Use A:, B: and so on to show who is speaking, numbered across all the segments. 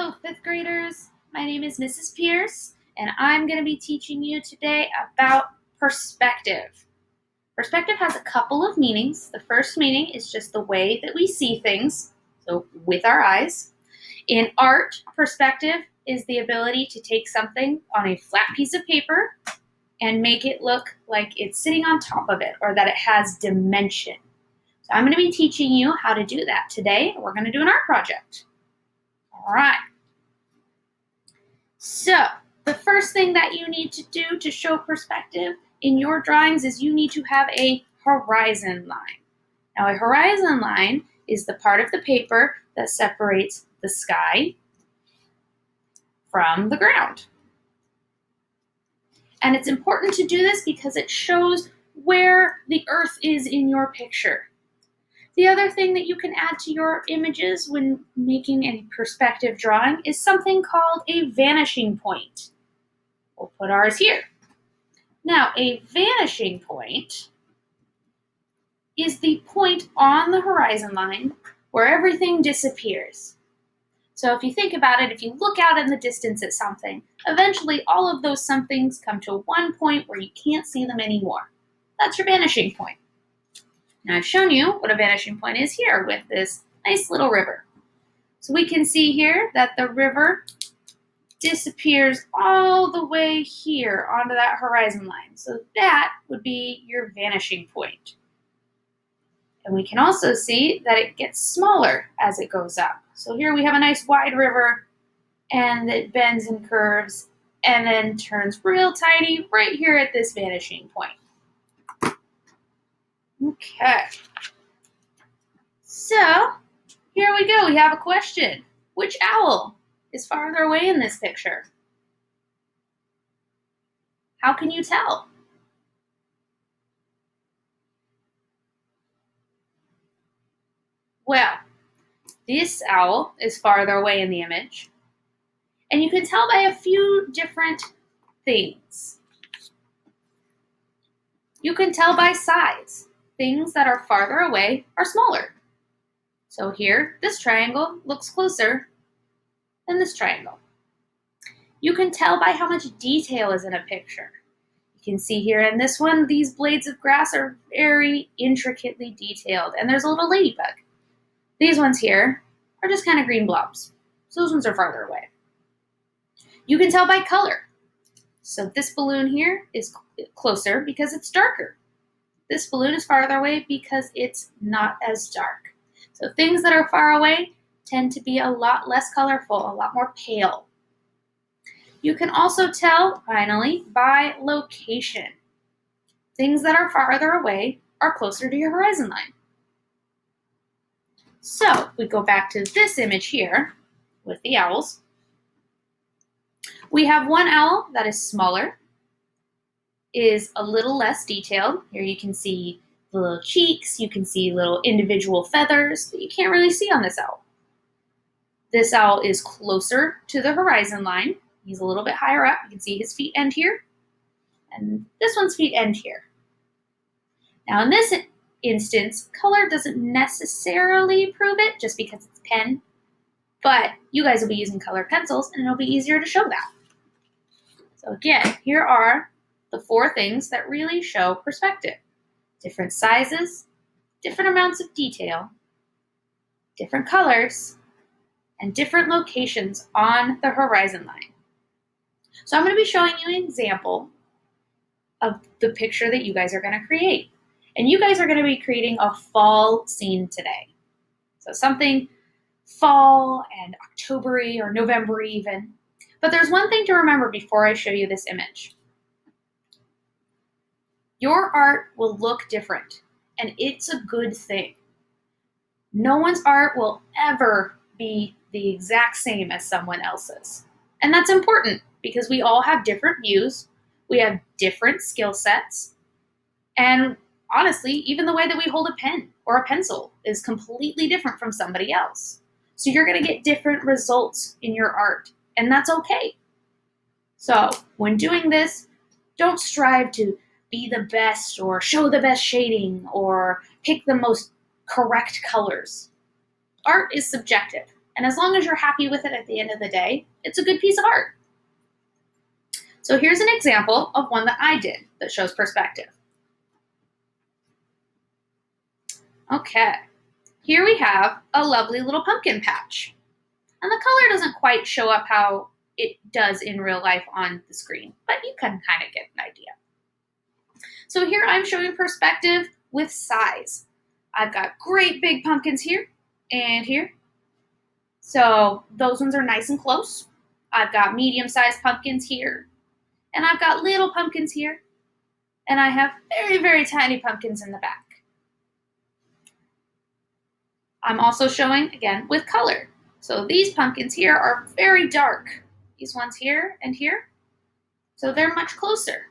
A: Hello, fifth graders. My name is Mrs. Pierce, and I'm going to be teaching you today about perspective. Perspective has a couple of meanings. The first meaning is just the way that we see things, so with our eyes. In art, perspective is the ability to take something on a flat piece of paper and make it look like it's sitting on top of it or that it has dimension. So I'm going to be teaching you how to do that today. We're going to do an art project. All right. So the first thing that you need to do to show perspective in your drawings is you need to have a horizon line. Now, a horizon line is the part of the paper that separates the sky from the ground. And it's important to do this because it shows where the earth is in your picture. The other thing that you can add to your images when making a perspective drawing is something called a vanishing point. We'll put ours here. Now, a vanishing point is the point on the horizon line where everything disappears. So if you think about it, if you look out in the distance at something, eventually all of those somethings come to one point where you can't see them anymore. That's your vanishing point. Now I've shown you what a vanishing point is here with this nice little river. So we can see here that the river disappears all the way here onto that horizon line. So that would be your vanishing point. And we can also see that it gets smaller as it goes up. So here we have a nice wide river and it bends and curves and then turns real tiny right here at this vanishing point. Okay, so here we go. We have a question. Which owl is farther away in this picture? How can you tell? Well, this owl is farther away in the image, and you can tell by a few different things. You can tell by size. Things that are farther away are smaller. So here, this triangle looks closer than this triangle. You can tell by how much detail is in a picture. You can see here in this one, these blades of grass are very intricately detailed, and there's a little ladybug. These ones here are just kind of green blobs. So those ones are farther away. You can tell by color. So this balloon here is closer because it's darker. This balloon is farther away because it's not as dark. So things that are far away tend to be a lot less colorful, a lot more pale. You can also tell, finally, by location. Things that are farther away are closer to your horizon line. So if we go back to this image here with the owls, we have one owl that is smaller, is a little less detailed. Here you can see the little cheeks, you can see little individual feathers that you can't really see on this owl. This owl is closer to the horizon line. He's a little bit higher up. You can see his feet end here, and this one's feet end here. Now in this instance, color doesn't necessarily prove it just because it's pen, but you guys will be using colored pencils and it'll be easier to show that. So again, here are the four things that really show perspective. Different sizes, different amounts of detail, different colors, and different locations on the horizon line. So I'm going to be showing you an example of the picture that you guys are going to create. And you guys are going to be creating a fall scene today. So something fall and October-y or November-y even. But there's one thing to remember before I show you this image. Your art will look different, and it's a good thing. No one's art will ever be the exact same as someone else's. And that's important because we all have different views, we have different skill sets, and honestly, even the way that we hold a pen or a pencil is completely different from somebody else. So you're going to get different results in your art, and that's okay. So when doing this, don't strive to be the best or show the best shading or pick the most correct colors. Art is subjective, And as long as you're happy with it at the end of the day, it's a good piece of art. So here's an example of one that I did that shows perspective. Okay, here we have a lovely little pumpkin patch. And the color doesn't quite show up how it does in real life on the screen, but you can kind of get an idea. So here I'm showing perspective with size. I've got great big pumpkins here and here. So those ones are nice and close. I've got medium-sized pumpkins here, and I've got little pumpkins here, and I have very, very tiny pumpkins in the back. I'm also showing, again, with color. So these pumpkins here are very dark. These ones here and here, so they're much closer.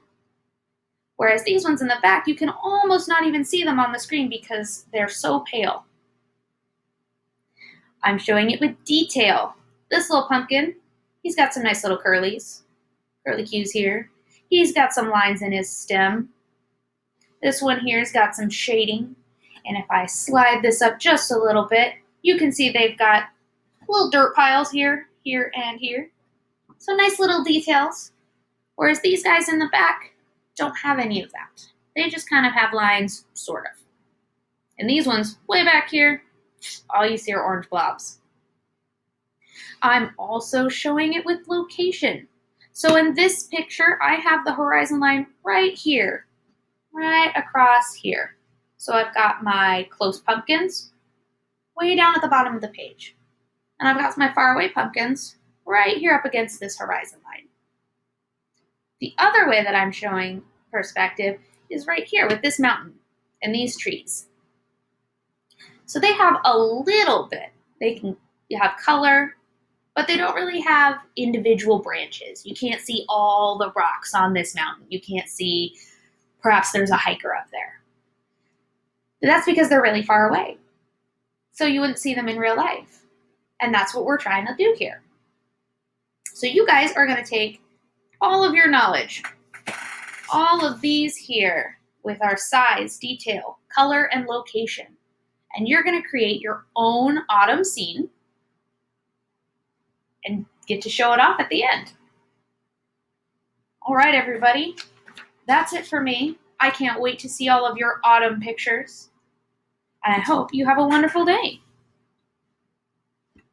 A: Whereas these ones in the back, you can almost not even see them on the screen because they're so pale. I'm showing it with detail. This little pumpkin, he's got some nice little curlicues here. He's got some lines in his stem. This one here's got some shading. And if I slide this up just a little bit, you can see they've got little dirt piles here, here, and here. So nice little details. Whereas these guys in the back don't have any of that. They just kind of have lines, sort of. And these ones way back here, all you see are orange blobs. I'm also showing it with location. So in this picture, I have the horizon line right here, right across here. So I've got my close pumpkins way down at the bottom of the page. And I've got my faraway pumpkins right here up against this horizon line. The other way that I'm showing perspective is right here with this mountain and these trees. So they have a little bit. You have color, but they don't really have individual branches. You can't see all the rocks on this mountain. You can't see, perhaps there's a hiker up there. But that's because they're really far away. So you wouldn't see them in real life. And that's what we're trying to do here. So you guys are going to take all of your knowledge, all of these here with our size, detail, color, and location. And you're going to create your own autumn scene and get to show it off at the end. All right, everybody. That's it for me. I can't wait to see all of your autumn pictures. And I hope you have a wonderful day.